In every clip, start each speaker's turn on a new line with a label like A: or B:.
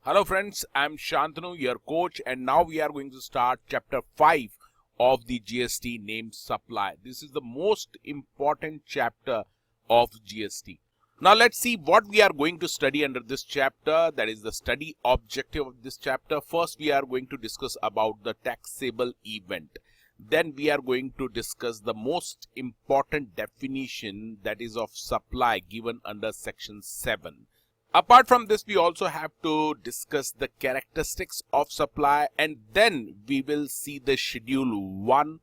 A: Hello friends, I'm Shantanu, your coach, and now we are going to start chapter 5 of the GST named supply. This is the most important chapter of GST. Now let's see what we are going to study under this chapter. That is the study objective of this chapter. First we are going to discuss about the taxable event. Then we are going to discuss the most important definition, that is of supply, given under section 7. Apart from this, we also have to discuss the characteristics of supply, and then we will see the schedule 1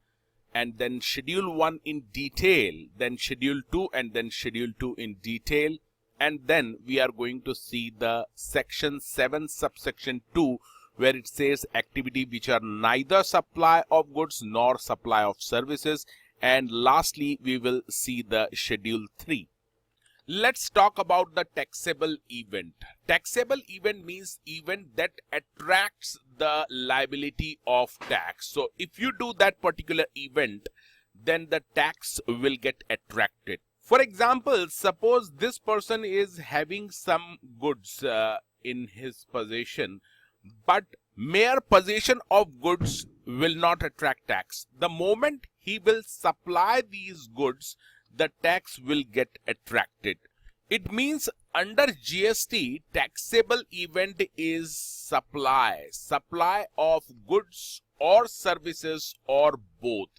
A: and then schedule 1 in detail, then schedule 2 and then schedule 2 in detail, and then we are going to see the section 7 subsection 2 where it says activity which are neither supply of goods nor supply of services, and lastly we will see the schedule 3. Let's talk about the taxable event. Taxable event means event that attracts the liability of tax. So if you do that particular event, then the tax will get attracted. For example, suppose this person is having some goods in his possession, but mere possession of goods will not attract tax. The moment he will supply these goods, the tax will get attracted. It means under GST, taxable event is supply of goods or services or both.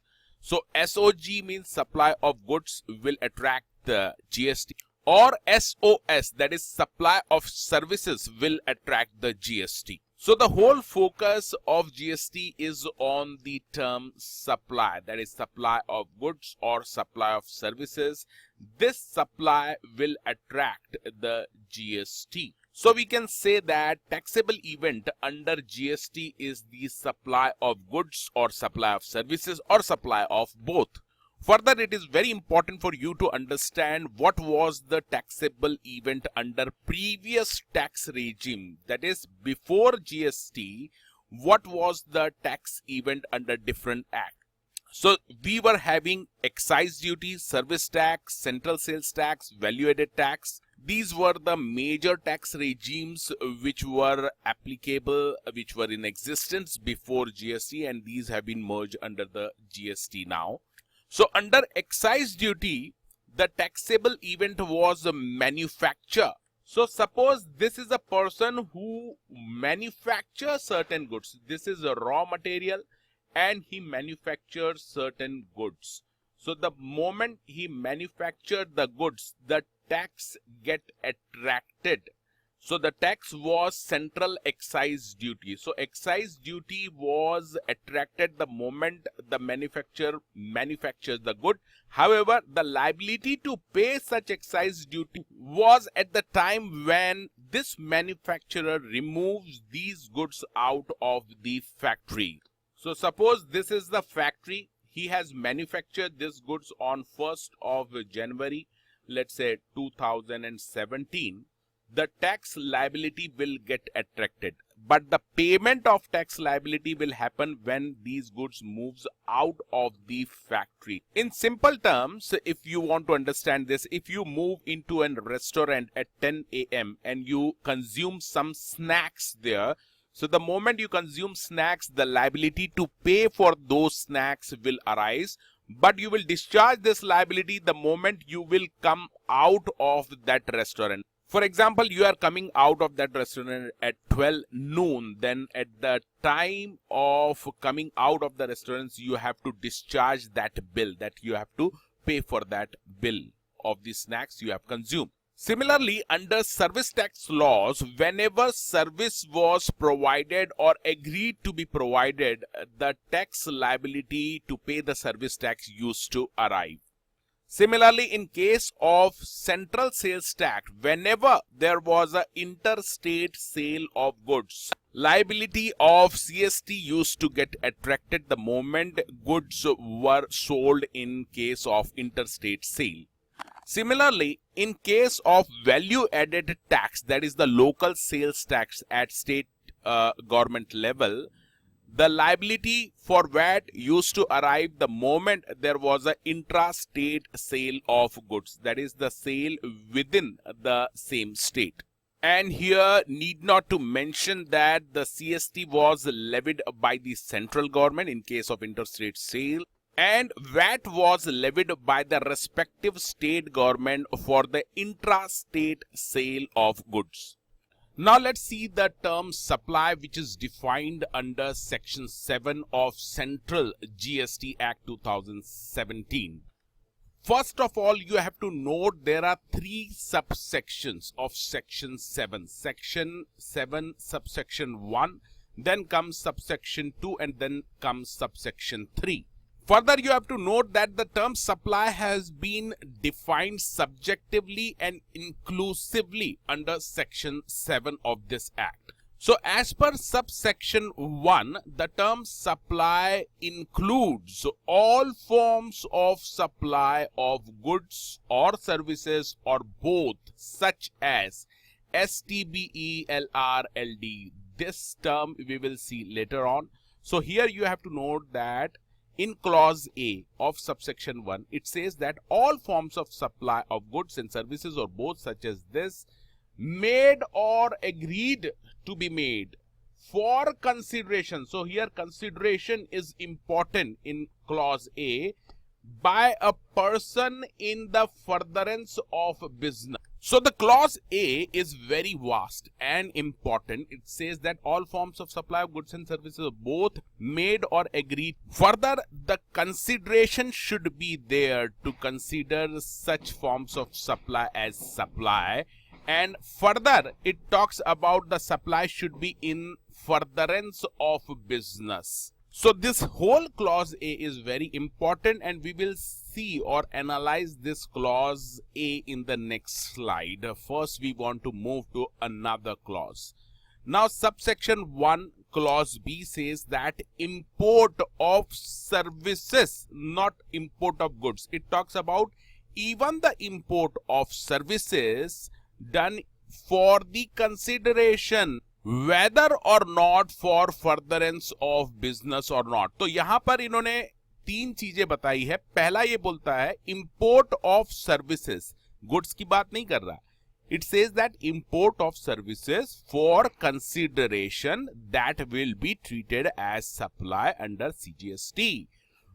A: So SOG means supply of goods will attract the GST, or SOS, that is supply of services, will attract the GST. So the whole focus of GST is on the term supply, that is supply of goods or supply of services. This supply will attract the GST. So we can say that taxable event under GST is the supply of goods or supply of services or supply of both. Further, it is very important for you to understand what was the taxable event under previous tax regime, that is before GST, what was the tax event under different act. So we were having excise duty, service tax, central sales tax, value added tax. These were the major tax regimes which were applicable, which were in existence before GST, and these have been merged under the GST now. So under excise duty, the taxable event was a manufacture. So suppose this is a person who manufactures certain goods. This is a raw material and he manufactures certain goods. So the moment he manufactured the goods, the tax get attracted. So the tax was central excise duty. So excise duty was attracted the moment the manufacturer manufactures the good. However, the liability to pay such excise duty was at the time when this manufacturer removes these goods out of the factory. So suppose this is the factory. He has manufactured these goods on 1st of January, let's say 2017. The tax liability will get attracted, but the payment of tax liability will happen when these goods moves out of the factory. In simple terms, if you want to understand this, if you move into a restaurant at 10 a.m. and you consume some snacks there, so the moment you consume snacks, the liability to pay for those snacks will arise, but you will discharge this liability the moment you will come out of that restaurant. For example, you are coming out of that restaurant at 12 noon, then at the time of coming out of the restaurants, you have to discharge that bill, that you have to pay for that bill of the snacks you have consumed. Similarly, under service tax laws, whenever service was provided or agreed to be provided, the tax liability to pay the service tax used to arrive. Similarly, in case of central sales tax, whenever there was an interstate sale of goods, liability of CST used to get attracted the moment goods were sold in case of interstate sale. Similarly, in case of value added tax, that is the local sales tax at state government level, the liability for VAT used to arrive the moment there was an intra-state sale of goods, that is the sale within the same state. And here need not to mention that the CST was levied by the central government in case of interstate sale, and VAT was levied by the respective state government for the intra-state sale of goods. Now let's see the term supply, which is defined under section 7 of Central GST Act 2017. First of all, you have to note there are three subsections of section 7. Section 7 subsection 1, then comes subsection 2, and then comes subsection 3. Further, you have to note that the term supply has been defined subjectively and inclusively under section 7 of this act. So as per subsection 1, the term supply includes all forms of supply of goods or services or both, such as STBE, LR, LD. This term we will see later on. So here you have to note that in clause A of subsection 1, it says that all forms of supply of goods and services or both, such as this, made or agreed to be made for consideration. So here consideration is important in clause A, by a person in the furtherance of business. So the clause A is very vast and important. It says that all forms of supply of goods and services are both made or agreed. Further, the consideration should be there to consider such forms of supply as supply. And further, it talks about the supply should be in furtherance of business. So this whole clause A is very important, and we will see or analyze this clause A in the next slide. First, we want to move to another clause. Now, subsection 1, clause B says that import of services, not import of goods. It talks about even the import of services done for the consideration whether or not for furtherance of business or not. तो यहां पर इन्होंने तीन चीजें बताई है. पहला ये बोलता है import of services, goods की बात नहीं कर रहा. It says that import of services for consideration that will be treated as supply under CGST.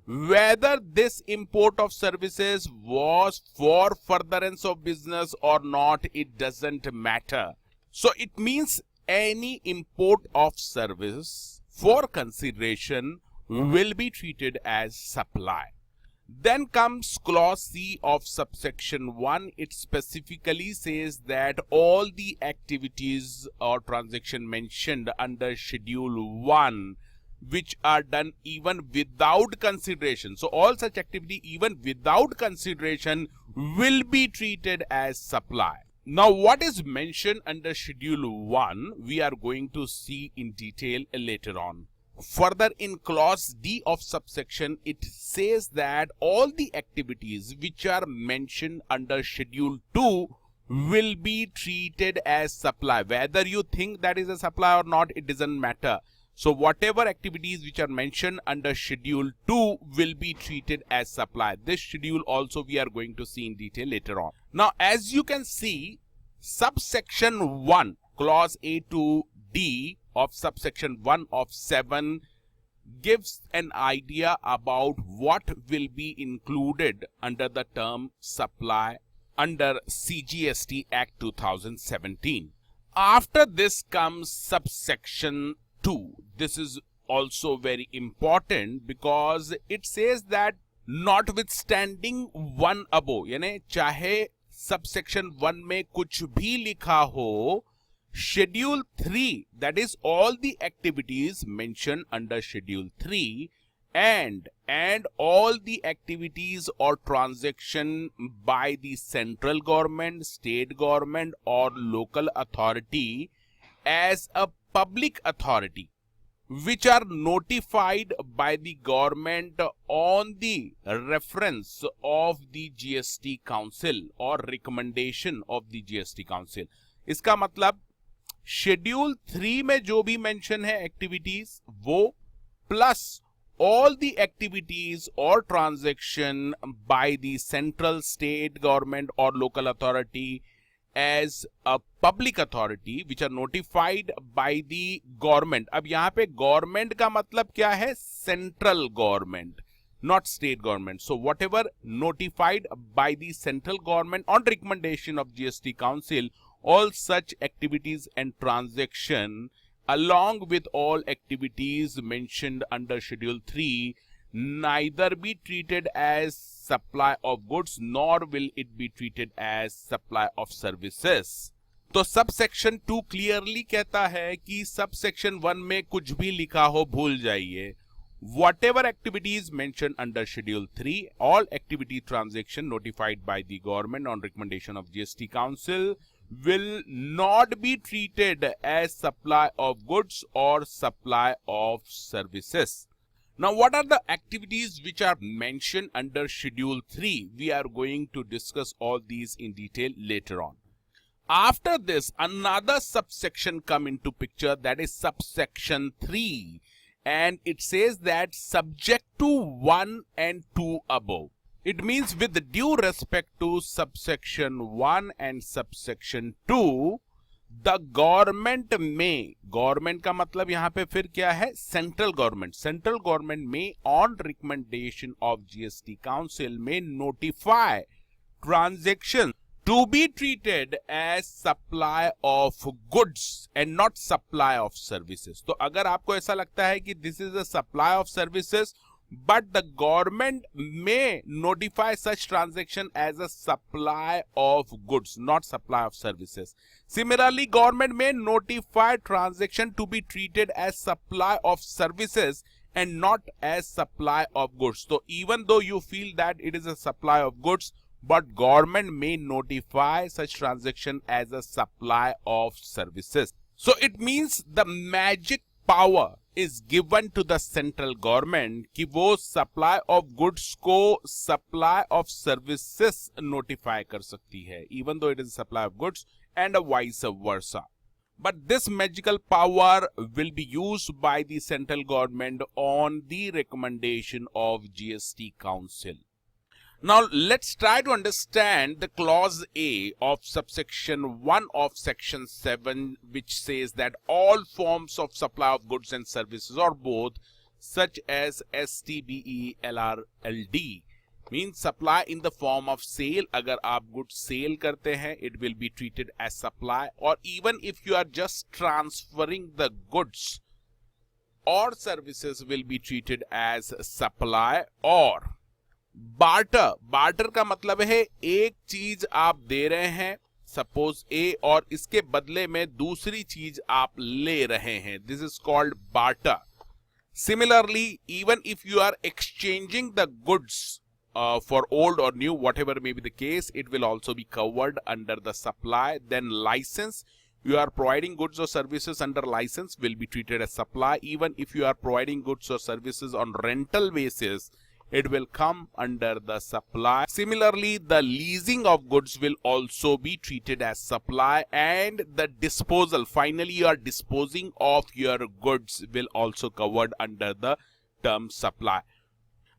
A: Whether this import of services was for furtherance of business or not, it doesn't matter. So it means any import of service for consideration will be treated as supply. Then comes clause C of subsection 1. It specifically says that all the activities or transaction mentioned under schedule 1 which are done even without consideration. So all such activity even without consideration will be treated as supply. Now what is mentioned under schedule 1 we are going to see in detail later on. Further, in clause D of subsection, it says that all the activities which are mentioned under schedule 2 will be treated as supply. Whether you think that is a supply or not, it doesn't matter. So whatever activities which are mentioned under schedule 2 will be treated as supply. This schedule also we are going to see in detail later on. Now as you can see, subsection 1 clause A to D of subsection 1 of 7 gives an idea about what will be included under the term supply under CGST Act 2017. After this comes subsection 2. This is also very important because it says that notwithstanding one above, यानी चाहे subsection 1 में कुछ भी लिखा हो, schedule 3, that is all the activities mentioned under schedule 3 and all the activities or transaction by the central government, state government or local authority as a public authority which are notified by the government on the reference of the GST Council or recommendation of the GST Council. इसका मतलब schedule 3 में जो भी mention है activities वो plus all the activities or transaction by the central, state government or local authority as a public authority which are notified by the government. अब यहाँ पे government का मतलब क्या है? Central government, not state government. So whatever notified by the central government on recommendation of GST Council, all such activities and transaction along with all activities mentioned under Schedule 3 neither be treated as supply of goods nor will it be treated as supply of services. तो subsection 2 clearly कहता है कि subsection 1 में कुछ भी लिखा हो भूल जाइए. Whatever activities mentioned under Schedule 3, all activity transaction notified by the government on recommendation of GST Council will not be treated as supply of goods or supply of services. Now, what are the activities which are mentioned under Schedule 3? We are going to discuss all these in detail later on. After this, another subsection come into picture, that is subsection 3. And it says that subject to 1 and 2 above. It means with due respect to subsection 1 and subsection 2, the government may, government का मतलब यहाँ पे फिर क्या है? Central government. Central government may on recommendation of GST Council may notify transactions to be treated as supply of goods and not supply of services. तो अगर आपको ऐसा लगता है कि this is a supply of services, but the government may notify such transaction as a supply of goods, not supply of services. Similarly, government may notify transaction to be treated as supply of services and not as supply of goods. So even though you feel that it is a supply of goods, but government may notify such transaction as a supply of services. So it means the magic power is given to the central government कि वो supply of goods को supply of services notify कर सकती है, even though it is supply of goods and vice versa. But this magical power will be used by the central government on the recommendation of GST Council. Now let's try to understand the clause A of subsection 1 of section 7, which says that all forms of supply of goods and services or both, such as STBE LRLD, means supply in the form of sale. अगर आप goods sale करते हैं, it will be treated as supply, or even if you are just transferring the goods or services will be treated as supply. Or barter का मतलब है एक चीज आप दे रहे हैं, सपोज ए, और इसके बदले में दूसरी चीज आप ले रहे हैं. This is called barter. Similarly, even if you are exchanging the goods for old or new, whatever may be the case, it will also be covered under the supply. Then license, you are providing goods or services under license will be treated as supply. Even if you are providing goods or services on rental basis, it will come under the supply. Similarly, the leasing of goods will also be treated as supply, and the disposal, finally you are disposing of your goods, will also covered under the term supply.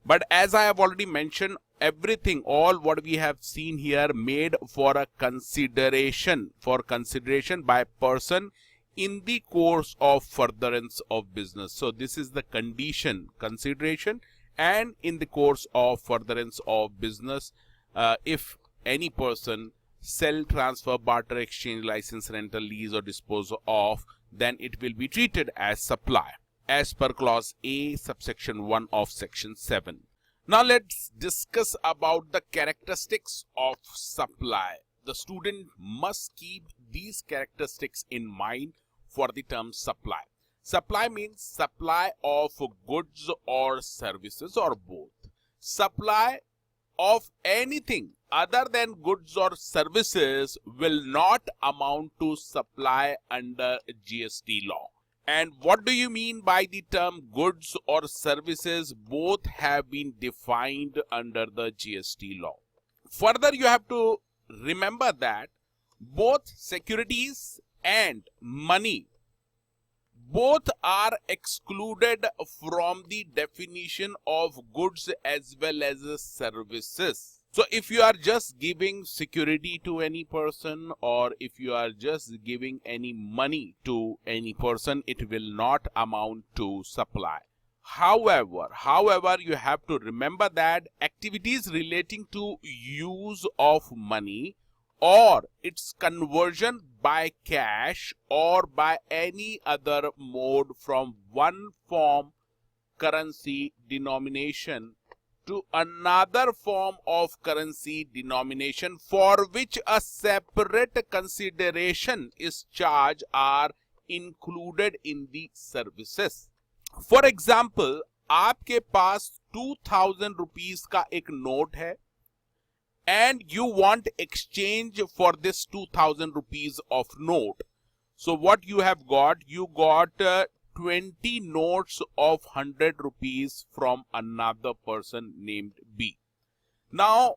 A: But as I have already mentioned, everything, all what we have seen here made for a consideration, by person in the course of furtherance of business. So this is the condition, consideration, and in the course of furtherance of business, if any person sell, transfer, barter, exchange, license, rental, lease or dispose of, then it will be treated as supply as per clause A subsection 1 of section 7. Now let's discuss about the characteristics of supply. The student must keep these characteristics in mind for the term supply. Supply means supply of goods or services or both. Supply of anything other than goods or services will not amount to supply under GST law. And what do you mean by the term goods or services? Both have been defined under the GST law. Further, you have to remember that both securities and money, both are excluded from the definition of goods as well as services. So if you are just giving security to any person, or if you are just giving any money to any person, it will not amount to supply. However, you have to remember that activities relating to use of money or its conversion by cash or by any other mode from one form currency denomination to another form of currency denomination for which a separate consideration is charged are included in the services. For example, आपके पास 2000 rupees का एक note है and you want exchange for this 2000 rupees of note. So what you have got, you got 20 notes of 100 rupees from another person named B. Now,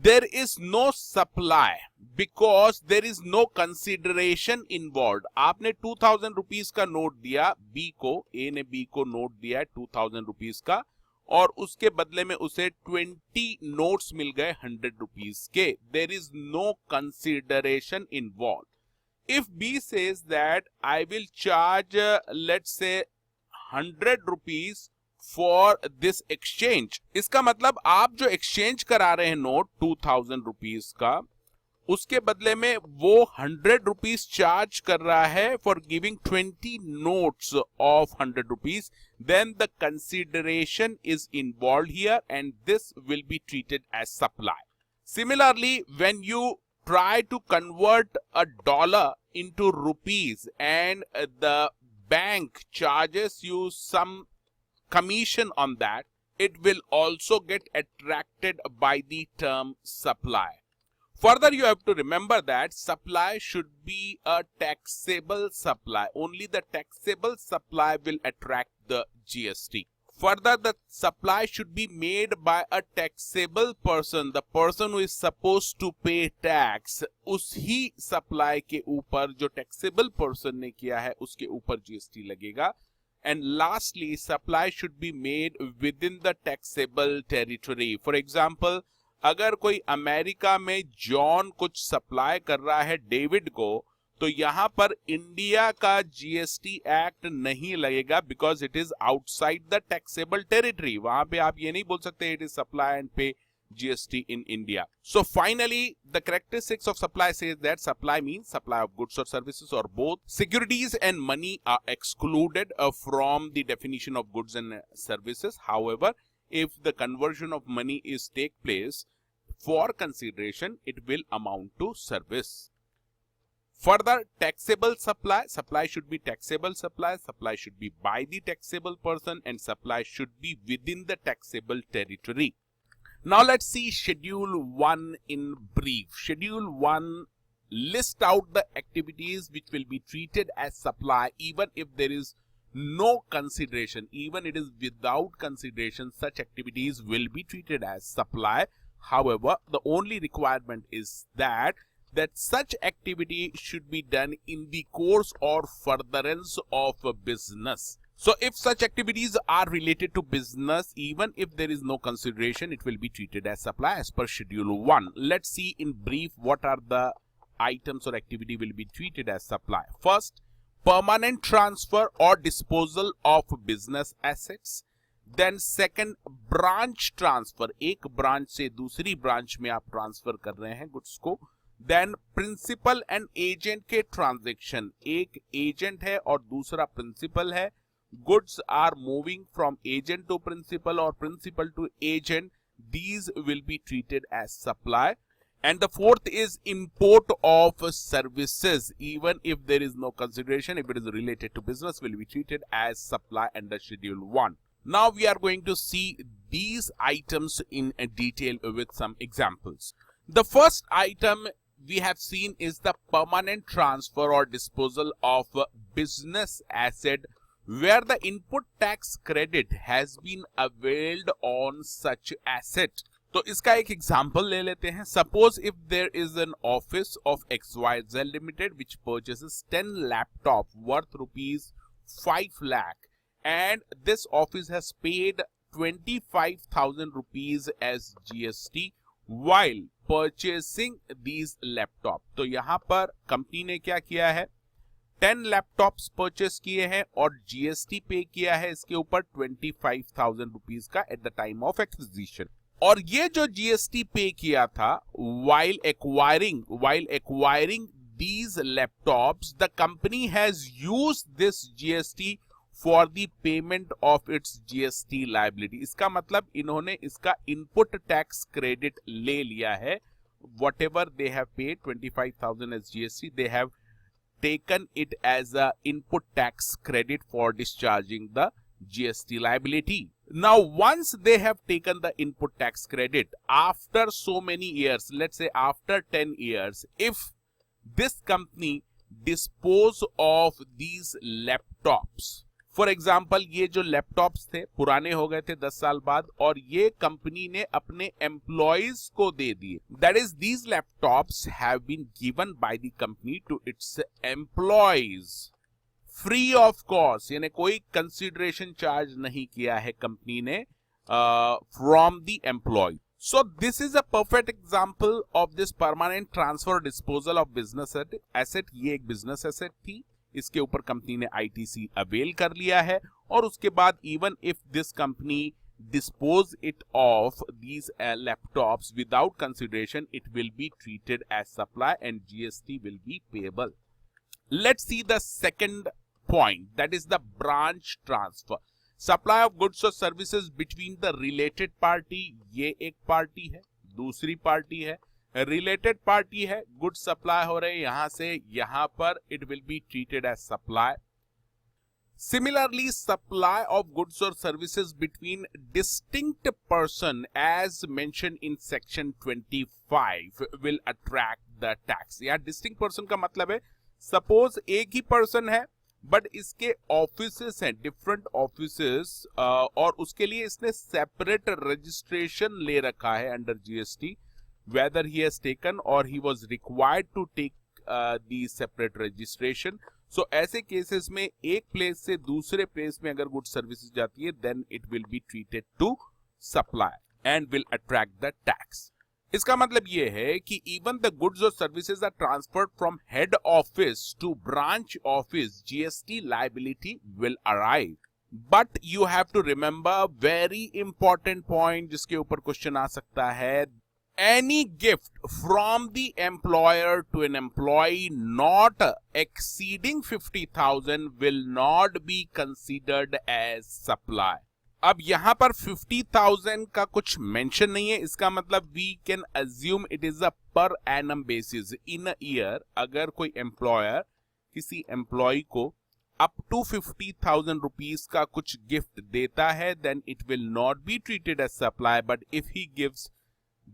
A: there is no supply because there is no consideration involved. आपने 2000 rupees का note दिया B को, A ने B को note दिया 2000 rupees का, और उसके बदले में उसे 20 नोट्स मिल गए 100 रुपीज के. There is no consideration involved. If B says that I will charge, let's say 100 rupees for this exchange, इसका मतलब आप जो exchange करा रहे हैं नोट 2000 रुपीज का, उसके बदले में वो 100 रुपीज चार्ज कर रहा है for giving 20 notes of 100 rupees, then the consideration is involved here and this will be treated as supply. Similarly, when you try to convert a dollar into rupees and the bank charges you some commission on that, it will also get attracted by the term supply. Further, you have to remember that supply should be a taxable supply. Only the taxable supply will attract the GST. Further, the supply should be made by a taxable person, the person who is supposed to pay tax. उसी supply के ऊपर जो taxable person ने किया है उसके ऊपर GST लगेगा. And lastly, supply should be made within the taxable territory. For example, अगर कोई अमेरिका में जॉन कुछ सप्लाई कर रहा है डेविड को, तो यहां पर इंडिया का जीएसटी एक्ट नहीं लगेगा because it is outside the taxable territory. वहां पे आप ये नहीं बोल सकते it is supply and pay GST in India. So finally the characteristics of supply says that supply means supply of goods और सर्विसेज और both. Securities and money are excluded from the definition of goods and services. However, if the conversion of money is take place for consideration, it will amount to service. Further, taxable supply should be taxable supply should be by the taxable person, and supply should be within the taxable territory. Now let's see Schedule 1 in brief. Schedule 1 lists out the activities which will be treated as supply even if there is no consideration. Even it is without consideration, such activities will be treated as supply. However, the only requirement is that such activity should be done in the course or furtherance of a business. So if such activities are related to business, even if there is no consideration, it will be treated as supply as per Schedule 1. Let's see in brief what are the items or activity will be treated as supply. First, permanent transfer or disposal of business assets. Then second, branch transfer. एक branch से दूसरी branch में आप transfer कर रहे हैं goods को. Then principal and agent के ट्रांजेक्शन. एक एजेंट है और दूसरा प्रिंसिपल है. Goods are moving from agent to principal और principal to agent. These will be treated as supply. And the fourth is import of services. Even if there is no consideration, if it is related to business, will be treated as supply under Schedule 1. Now we are going to see these items in detail with some examples. The first item we have seen is the permanent transfer or disposal of business asset where the input tax credit has been availed on such asset. तो इसका एक example ले लेते हैं. Suppose if there is an office of XYZ Limited which purchases 10 laptop worth rupees 5 lakh, and this office has paid 25,000 rupees as GST while purchasing these laptop। तो यहां पर company ने क्या किया है, 10 लैपटॉप्स परचेस किए हैं और जीएसटी पे किया है इसके ऊपर 25,000 रुपीज का at the time of acquisition. और ये जो जीएसटी पे किया था while acquiring these laptops, the company has used this GST for the payment of its GST liability। इसका मतलब इन्होंने इसका इनपुट टैक्स क्रेडिट ले लिया है। Whatever they have paid 25,000 as GST, they have taken it as a input tax credit for discharging the GST liability। Now, once they have taken the input tax credit, after so many years, let's say after 10 years, if this company dispose of these laptops, for example ये जो laptops थे पुराने हो गए थे 10 साल बाद और ये कंपनी ने अपने एम्प्लॉयज को दे दिए, that is these laptops have been given by the company to its employees free of cost, यानी कोई कंसिडरेशन चार्ज नहीं किया है कंपनी ने from the employee. So this is a perfect example of this permanent transfer disposal of business asset. ये एक business asset थी, इसके ऊपर कंपनी ने आईटीसी अवेल कर लिया है और उसके बाद even if this company dispose it of these laptops without consideration, it will be treated as supply and GST will be payable। Let's see the second point, that is the branch transfer। Supply of goods or services between the related party, ये एक party है, दूसरी party है, related party है, good supply हो रहे यहां से यहां पर, it will be treated as supply. Similarly supply of goods और services between distinct person as mention in section 25 will attract the tax. यहां डिस्टिंक्ट पर्सन का मतलब है सपोज एक ही पर्सन है बट इसके ऑफिसेस हैं, डिफरेंट ऑफिसेस, और उसके लिए इसने सेपरेट रजिस्ट्रेशन ले रखा है under GST, whether he has taken or he was required to take the separate registration। So ऐसे केसेस में एक प्लेस से दूसरे प्लेस में अगर गुड सर्विसेज जाती है then it will be treated to supply and will attract the tax। इसका मतलब ये है कि even the goods or services are transferred from head office to branch office, GST liability will arise। But you have to remember very important point जिसके ऊपर question आ सकता है, any gift from the employer to an employee not exceeding 50,000 will not be considered as supply। अब यहां पर 50,000 का कुछ mention नहीं है, इसका मतलब we can assume it is a per annum basis। in a year अगर कोई एम्प्लॉयर किसी एम्प्लॉय को अप टू 50,000 रुपीज का कुछ गिफ्ट देता है then it will not be treated as supply, but if he gives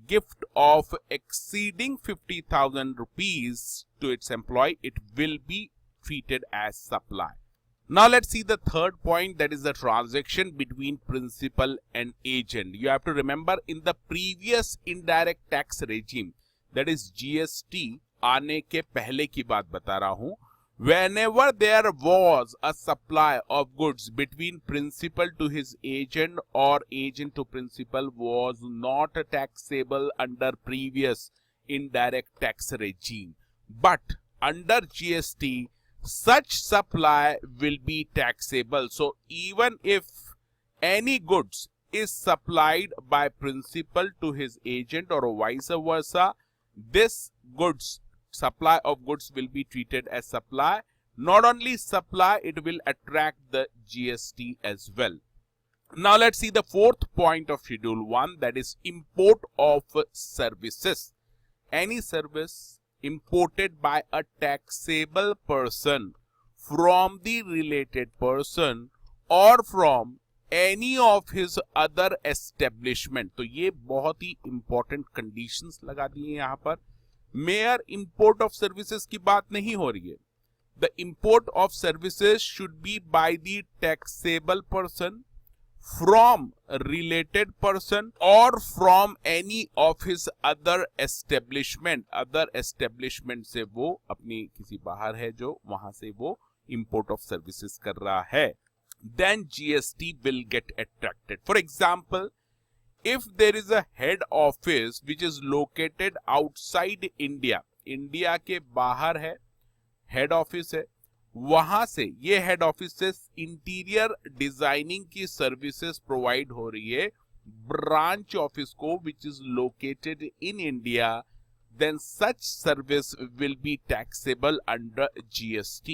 A: gift of exceeding 50,000 rupees to its employee, it will be treated as supply। Now let's see the third point, that is the transaction between principal and agent। You have to remember in the previous indirect tax regime, that is GST आने के पहले की बात बता रहा हूं, whenever there was a supply of goods between principal to his agent or agent to principal was not taxable under previous indirect tax regime, but under GST such supply will be taxable। So even if any goods is supplied by principal to his agent or vice versa, this goods supply of goods will be treated as supply। Not only supply, it will attract the GST as well। Now let's see the fourth point of schedule 1, that is import of services। Any service imported by a taxable person from the related person or from any of his other establishment। तो ये बहुत ही important conditions लगा दिए यहां पर। Mayor import of services की बात नहीं हो रही है, the import of services should be by the taxable person from related person और from any of his other establishment. Other establishment से वो अपनी किसी बाहर है जो वहां से वो इंपोर्ट ऑफ सर्विसेज कर रहा है, then GST will get attracted. For example if there is a head office which is located outside India, India के बाहर है हेड ऑफिस है, वहां से ये हेड ऑफिस से इंटीरियर डिजाइनिंग की सर्विसेज प्रोवाइड हो रही है ब्रांच ऑफिस को which is located in India, then such service will be taxable under GST.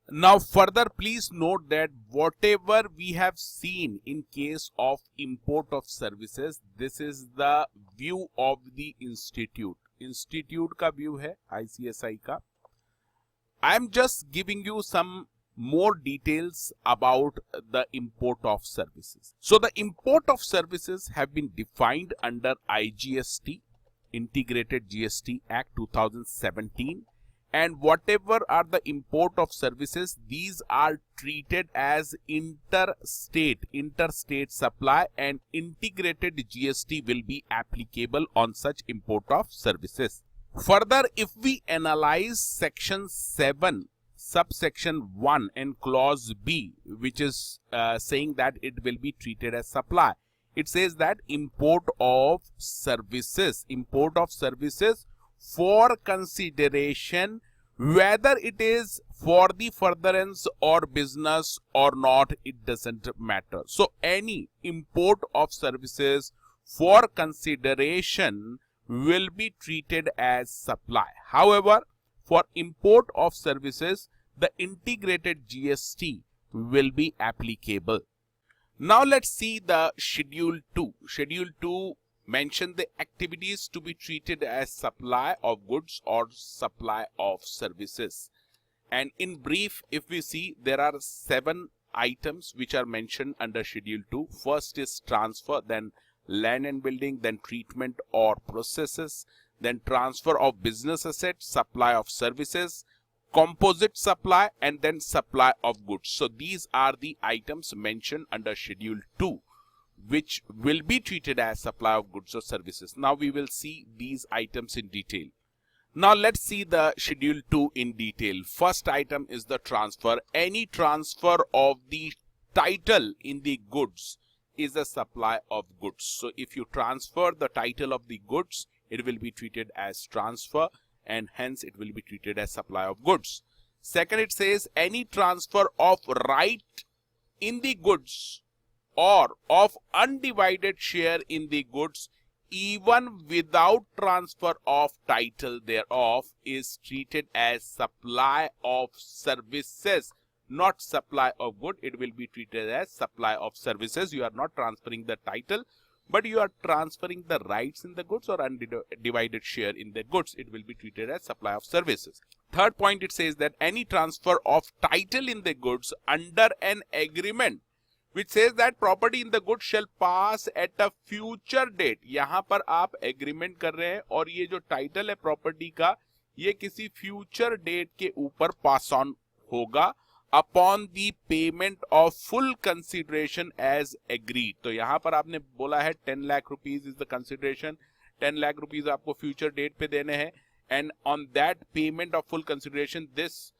A: Now further please note that whatever we have seen in case of import of services, this is the view of the institute. Institute का view है ICSI का. I am just giving you some more details about the import of services. So the import of services have been defined under IGST, Integrated GST Act 2017, and whatever are the import of services, these are treated as interstate supply, and integrated GST will be applicable on such import of services. Further, if we analyze section 7 subsection 1 and clause B, which is saying that it will be treated as supply, it says that import of services for consideration, whether it is for the furtherance or business or not, it doesn't matter. So any import of services for consideration will be treated as supply. However, for import of services, the integrated GST will be applicable. Now let's see the Schedule 2. Schedule 2 mention the activities to be treated as supply of goods or supply of services. And in brief, if we see, there are 7 items which are mentioned under Schedule 2. First is transfer, then land and building, then treatment or processes, then transfer of business assets, supply of services, composite supply, and then supply of goods. So these are the items mentioned under Schedule 2 which will be treated as supply of goods or services. Now we will see these items in detail. Now let's see the Schedule 2 in detail. First item is the transfer. Any transfer of the title in the goods is a supply of goods. So if you transfer the title of the goods, it will be treated as transfer, and hence it will be treated as supply of goods. Second, it says any transfer of right in the goods or of undivided share in the goods, even without transfer of title thereof, is treated as supply of services, not supply of good. It will be treated as supply of services. You are not transferring the title, but you are transferring the rights in the goods or undivided share in the goods. It will be treated as supply of services. Third point, it says that any transfer of title in the goods under an agreement which says that property in the goods shall pass at a future date. यहाँ पर आप agreement कर रहे हैं और ये जो title है property का, ये किसी future date के ऊपर pass on होगा upon the payment of full consideration as agreed. तो यहाँ पर आपने बोला है 10 lakh rupees is the consideration, 10 lakh rupees आपको future date पे देने हैं, and on that payment of full consideration, this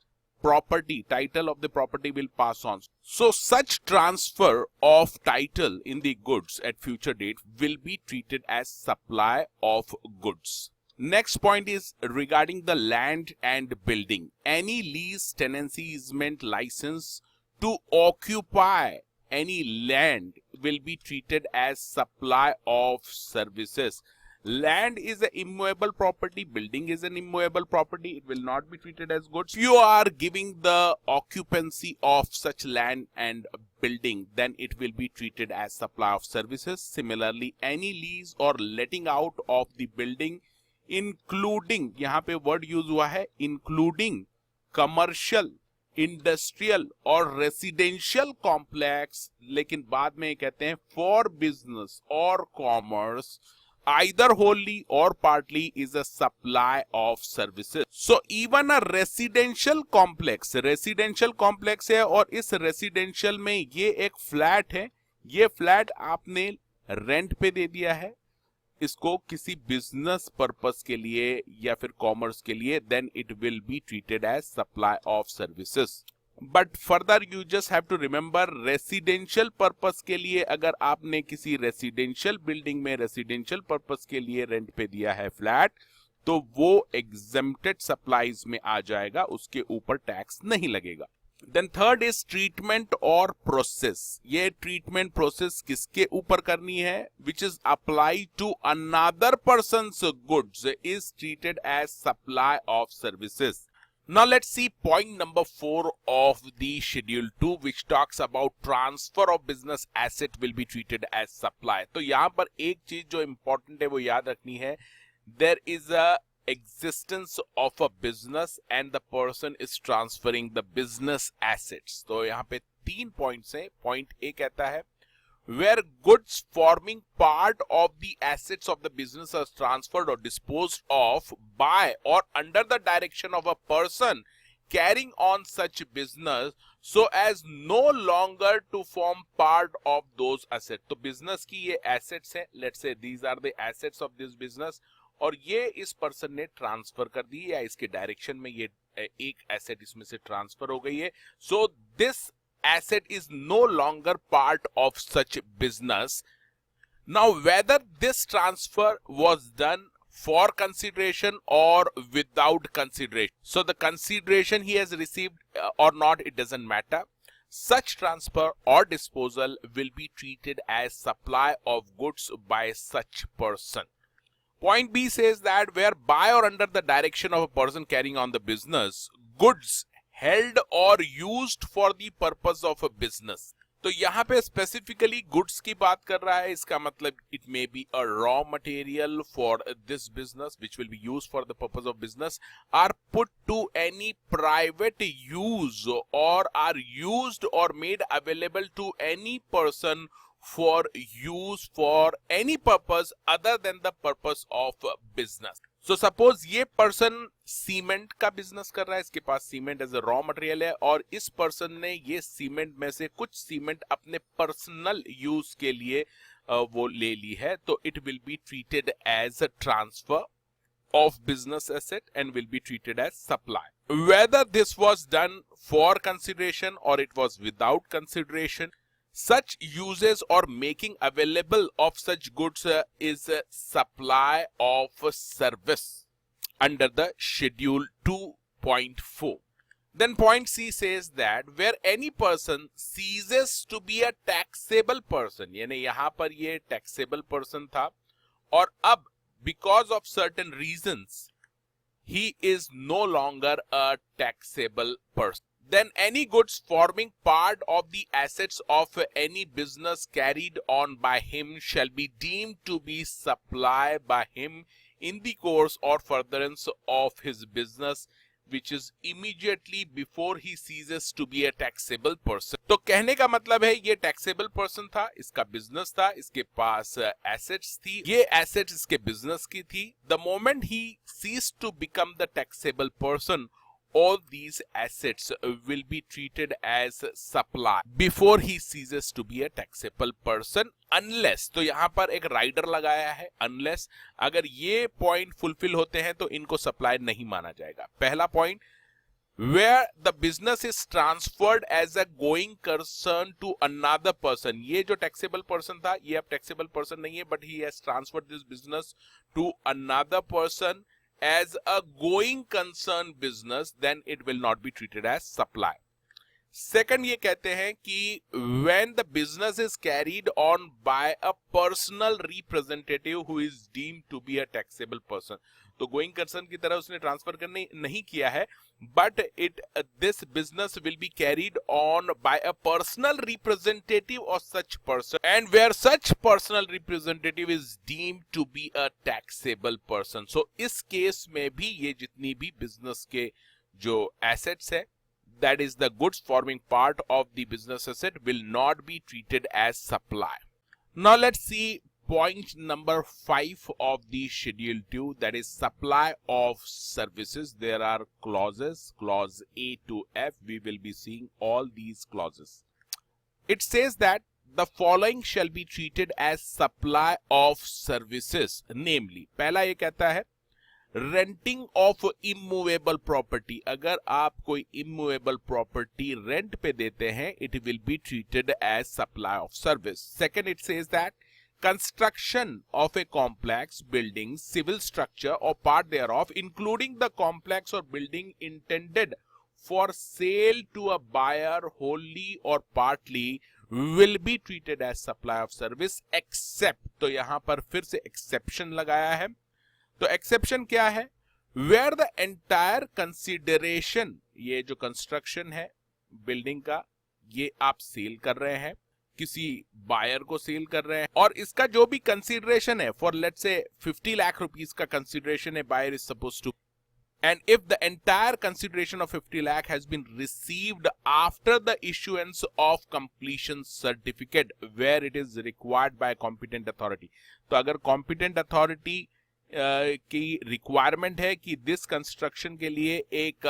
A: property, title of the property will pass on. So such transfer of title in the goods at future date will be treated as supply of goods. Next point is regarding the land and building. Any lease, tenancy, easement, license to occupy any land will be treated as supply of services. Land is an immovable property, building is an immovable property, it will not be treated as goods. If you are giving the occupancy of such land and building, then it will be treated as supply of services. Similarly, any lease or letting out of the building, including, यहाँ पे word use हुआ है, including commercial, industrial और residential complex, लेकिन बाद में कहते हैं for business or commerce, either wholly or partly is a supply of services. So even a residential complex है और इस residential में ये एक flat है, ये flat आपने rent पे दे दिया है इसको किसी business purpose के लिए या फिर commerce के लिए, then it will be treated as supply of services. But further you just have to remember residential purpose के लिए अगर आपने किसी रेसिडेंशियल बिल्डिंग में रेसिडेंशियल पर्पस के लिए रेंट पे दिया है फ्लैट, तो वो एग्जेम्प्टेड सप्लाईज में आ जाएगा, उसके ऊपर टैक्स नहीं लगेगा। देन थर्ड इज ट्रीटमेंट और प्रोसेस। ये ट्रीटमेंट प्रोसेस किसके ऊपर करनी है? Which is apply to another person's goods is treated as supply of services. Now let's see point number 4 of the schedule 2 which talks about transfer of business asset will be treated as supply। तो यहां पर एक चीज जो important है वो याद रखनी है, there is a existence of a business and the person is transferring the business assets। तो यहां पे 3 पॉइंट्स हैं। पॉइंट ए कहता है where goods forming part of the assets of the business are transferred or disposed of by or under the direction of a person carrying on such business so as no longer to form part of those assets। तो business की ये assets हैं, let's say these are the assets of this business, और ये इस person ने transfer कर दी या इसके डायरेक्शन में ये एक एसेट इसमें से ट्रांसफर हो गई है। So this asset is no longer part of such business। Now whether this transfer was done for consideration or without consideration, so the consideration he has received or not, it doesn't matter, such transfer or disposal will be treated as supply of goods by such person। Point B says that where by or under the direction of a person carrying on the business, goods held or used for the purpose of a business। तो यहाँ पे specifically goods की बात कर रहा है, इसका मतलब it may be a raw material for this business which will be used for the purpose of business, or put to any private use और आर यूज्ड और made available to any person for use for any purpose other than the purpose of business। So suppose ये person cement का business कर रहा है, इसके पास cement as a raw material है और इस पर्सन ने ये सीमेंट में से कुछ सीमेंट अपने पर्सनल यूज के लिए वो ले ली है, तो it will be treated as a transfer of business asset and will be treated as supply। Whether this was done for consideration or it was without consideration, such uses or making available of such goods is a supply of service under the schedule 2.4। Then point C says that where any person ceases to be a taxable person, यानी यहां पर ये taxable person था और अब because of certain reasons he is no longer a taxable person, then any goods forming part of the assets of any business carried on by him shall be deemed to be supplied by him in the course or furtherance of his business which is immediately before he ceases to be a taxable person। तो कहने का मतलब है ये taxable person था, इसका business था, इसके पास assets थी, ये assets इसके business की थी। The moment he ceased to become the taxable person, all these assets will be treated as supply before he ceases to be a taxable person unless, तो यहां पर एक राइडर लगाया है unless, अगर ये पॉइंट फुलफिल होते हैं तो इनको सप्लाई नहीं माना जाएगा। पहला point, where the business is transferred as a going concern to another person, ये जो taxable person था ये अब taxable person नहीं है, but he has transferred this business to another person as a going concern business, then it will not be treated as supply। Second, ये कहते हैं कि when the business is carried on by a personal representative who is deemed to be a taxable person, तो going concern की तरह उसने transfer करने नहीं किया है, but this business will be carried on by a personal representative of such person and where such personal representative is deemed to be a taxable person. So इस case में भी ये जितनी भी बिजनेस के जो एसेट्स है, that is the goods forming part of the business asset, will not be treated as supply। Now let's see point number 5 of the schedule 2, that is supply of services। There are clauses, clause A to F, we will be seeing all these clauses। It says that the following shall be treated as supply of services, namely, पहला ये कहता है renting of immovable property, अगर आप कोई immovable property rent पे देते हैं, it will be treated as supply of service. Second, it says that construction of a complex building, civil structure और part thereof, including the complex or building intended for sale to a buyer wholly or partly, will be treated as supply of service except, तो यहां पर फिर से exception लगाया है. तो exception क्या है? वेयर द एंटायर कंसिडरेशन, ये जो कंस्ट्रक्शन है बिल्डिंग का, ये आप सेल कर रहे हैं, किसी बायर को सेल कर रहे हैं, और इसका जो भी कंसिडरेशन है, for let's say 50 lakh rupees का कंसिडरेशन है, buyer is suppose to, and if the entire consideration of 50 lakh has been received after the issuance of completion certificate where it is required by competent authority, तो अगर competent authority की requirement है कि this construction के लिए एक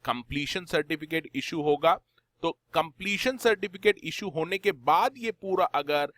A: completion certificate issue होगा, तो कंप्लीशन सर्टिफिकेट इशू होने के बाद ये पूरा अगर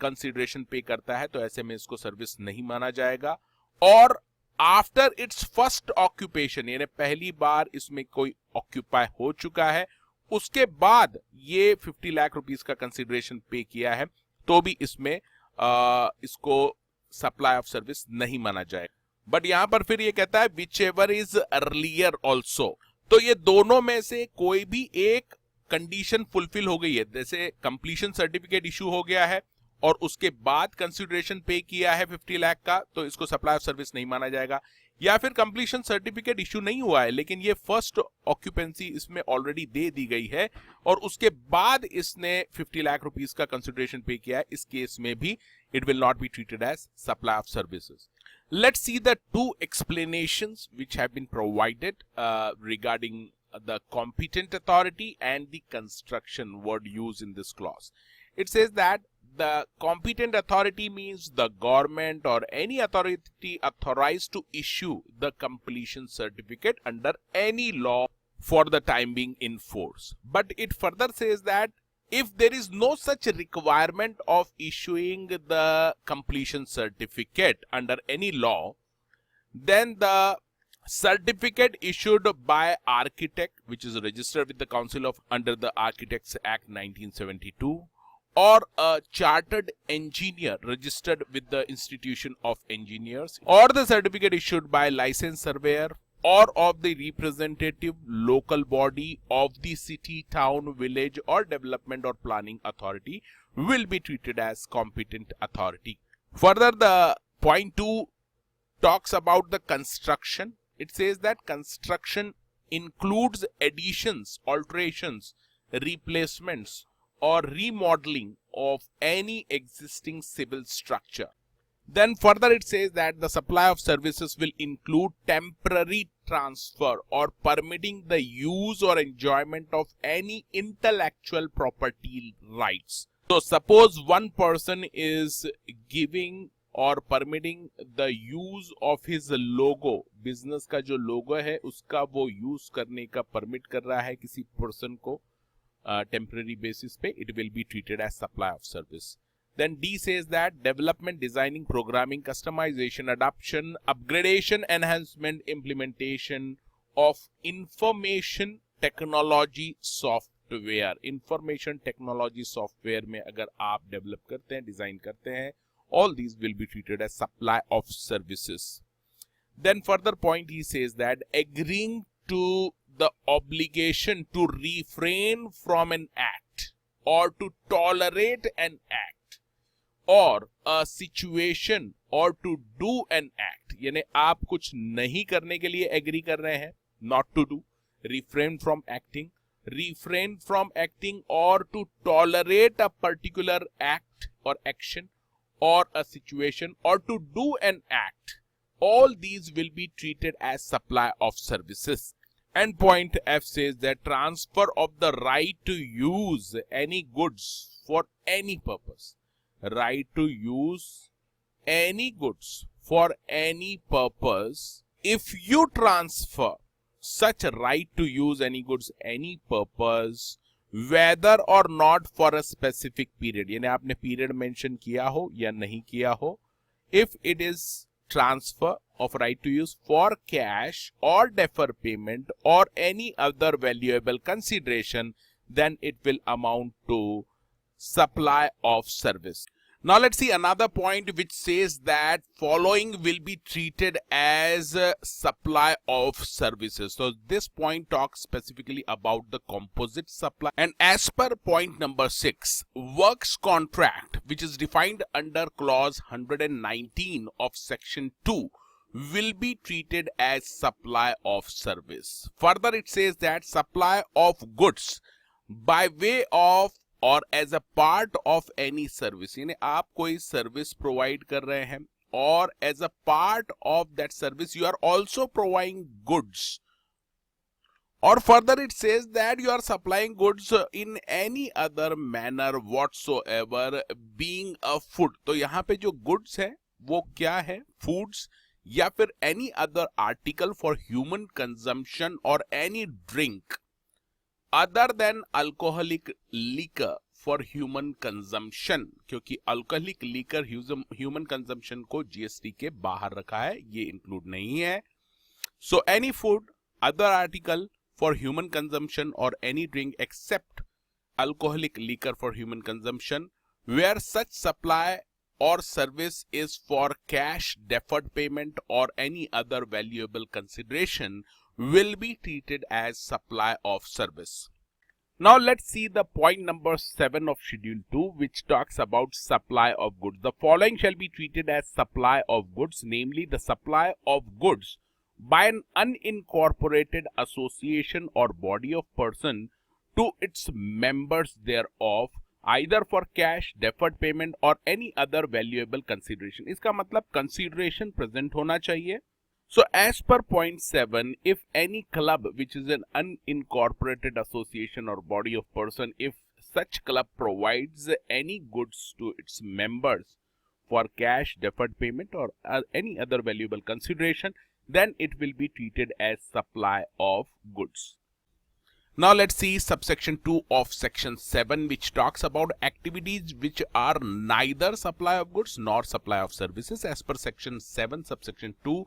A: कंसिडरेशन पे करता है तो ऐसे में इसको सर्विस नहीं माना जाएगा. और आफ्टर इट्स फर्स्ट ऑक्यूपेशन, यानी पहली बार इसमें कोई ऑक्यूपाई हो चुका है, उसके बाद ये 50 लाख रुपीस का कंसिडरेशन पे किया है, तो भी इसमें इसको सप्लाई ऑफ सर्विस नहीं माना जाए. बट यहां पर फिर ये कहता है which ever is earlier also, तो ये दोनों में से कोई भी एक कंडीशन फुलफिल हो गई है, जैसे कंप्लीशन सर्टिफिकेट इशू हो गया है और उसके बाद कंसिडरेशन पे किया है 50 लाख का, तो इसको सप्लाई ऑफ सर्विस नहीं माना जाएगा. या फिर कंप्लीशन सर्टिफिकेट इशू नहीं हुआ है लेकिन ये फर्स्ट ऑक्यूपेंसी इसमें ऑलरेडी दे दी गई है और उसके बाद इसने 50 लाख रुपीस का कंसिडरेशन पे किया है, इस केस में भी it will not be treated as supply of services. Let's see the two explanations which have been provided regarding the competent authority and the construction word used in this clause. It says that the competent authority means the government or any authority authorized to issue the completion certificate under any law for the time being in force. But it further says that if there is no such requirement of issuing the completion certificate under any law, then the certificate issued by architect, which is registered with the Council of under the Architects Act 1972, or a chartered engineer registered with the Institution of Engineers, or the certificate issued by licensed surveyor or of the representative local body of the city, town, village or development or planning authority will be treated as competent authority. Further, the point 2 talks about the construction. It says that construction includes additions, alterations, replacements or remodeling of any existing civil structure. Then further it says that the supply of services will include temporary transfer or permitting the use or enjoyment of any intellectual property rights. So suppose one person is giving और permitting the use of his logo, business का जो लोगो है उसका वो use करने का permit कर रहा है किसी पर्सन को टेम्पररी बेसिस पे, it will be treated as supply of service. Then D says that development, designing, programming, customization, adoption, upgradation, enhancement, implementation of information technology software. Information technology software में अगर आप develop करते हैं, design करते हैं, all these will be treated as supply of services. Then further point he says that agreeing to the obligation to refrain from an act or to tolerate an act or a situation or to do an act, यानी आप कुछ नहीं करने के लिए agree कर रहे हैं, not to do, refrain from acting or to tolerate a particular act or action or a situation or to do an act, all these will be treated as supply of services. And point F says that transfer of the right to use any goods for any purpose. Right to use any goods for any purpose. If you transfer such a right to use any goods any purpose, whether or not for a specific period, यानी आपने period mention किया हो या नहीं किया हो, if it is transfer of right to use for cash or defer payment or any other valuable consideration, then it will amount to supply of service. Now let's see another point which says that following will be treated as supply of services. So this point talks specifically about the composite supply, and as per point number 6, works contract, which is defined under clause 119 of section 2, will be treated as supply of service. Further it says that supply of goods by way of और as a part of any service, यानी आप कोई service provide कर रहे हैं और as a part of that service you are also providing goods, और further it says that you are supplying goods in any other manner whatsoever being a food. तो यहाँ पे जो गुड्स है वो क्या है, फूड्स या फिर any other article for human consumption और any drink other than alcoholic liquor for human consumption, क्योंकि alcoholic liquor human consumption को GST के बाहर रखा है, ये इंक्लूड नहीं है। So any food, other article for human consumption or any drink except alcoholic liquor for human consumption where such supply or service is for cash, deferred payment or any other valuable consideration will be treated as supply of service. Now let's see the point number 7 of schedule 2, which talks about supply of goods. The following shall be treated as supply of goods, namely the supply of goods by an unincorporated association or body of person to its members thereof, either for cash, deferred payment or any other valuable consideration. इसका मतलब consideration present होना चाहिए. So as per point 7, if any club which is an unincorporated association or body of person, if such club provides any goods to its members for cash, deferred payment or any other valuable consideration, then it will be treated as supply of goods. Now let's see subsection 2 of section 7, which talks about activities which are neither supply of goods nor supply of services. As per section 7 subsection 2,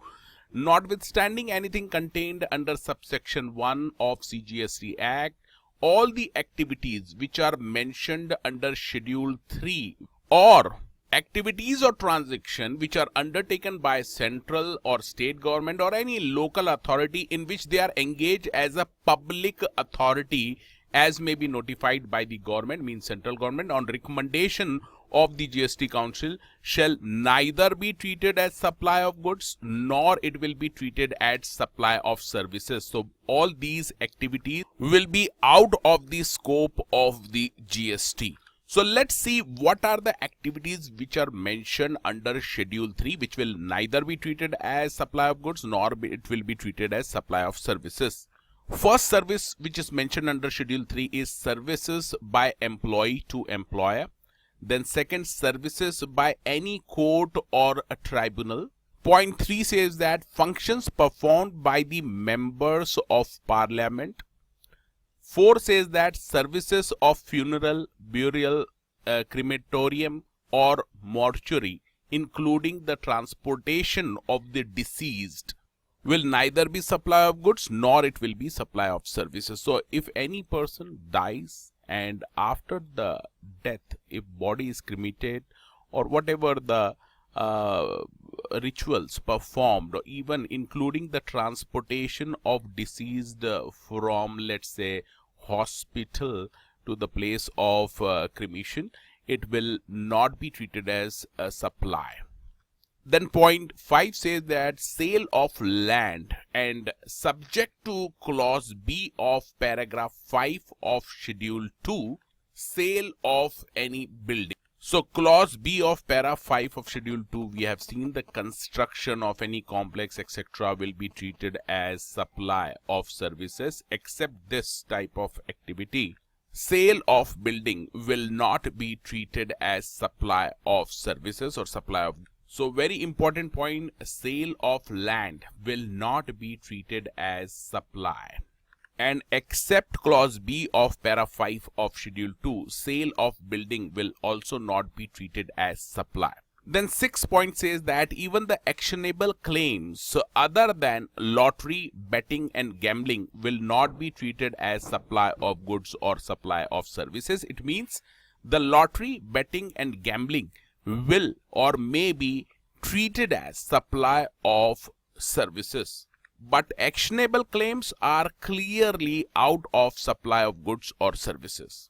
A: notwithstanding anything contained under subsection 1 of CGST Act, all the activities which are mentioned under schedule 3 or activities or transaction which are undertaken by central or state government or any local authority in which they are engaged as a public authority as may be notified by the government, means central government, on recommendation of the GST Council, shall neither be treated as supply of goods nor it will be treated as supply of services. So all these activities will be out of the scope of the GST. So let's see what are the activities which are mentioned under schedule 3 which will neither be treated as supply of goods nor it will be treated as supply of services. First service which is mentioned under schedule 3 is services by employee to employer. Then second, services by any court or a tribunal. Point 3 says that functions performed by the members of parliament. 4 says that services of funeral, burial, crematorium or mortuary, including the transportation of the deceased, will neither be supply of goods nor it will be supply of services. So if any person dies and after the death, if body is cremated or whatever the rituals performed, or even including the transportation of deceased from, let's say, hospital to the place of cremation, it will not be treated as a supply. Then point 5 says that sale of land, and subject to clause B of paragraph 5 of schedule 2, sale of any building. So clause B of para 5 of schedule 2, we have seen the construction of any complex etc. will be treated as supply of services, except this type of activity. Sale of building will not be treated as supply of services or supply of. So very important point, sale of land will not be treated as supply. And except clause B of para 5 of schedule 2, sale of building will also not be treated as supply. Then 6 point says that even the actionable claims other than lottery, betting and gambling will not be treated as supply of goods or supply of services. It means the lottery, betting and gambling will or may be treated as supply of services. But actionable claims are clearly out of supply of goods or services.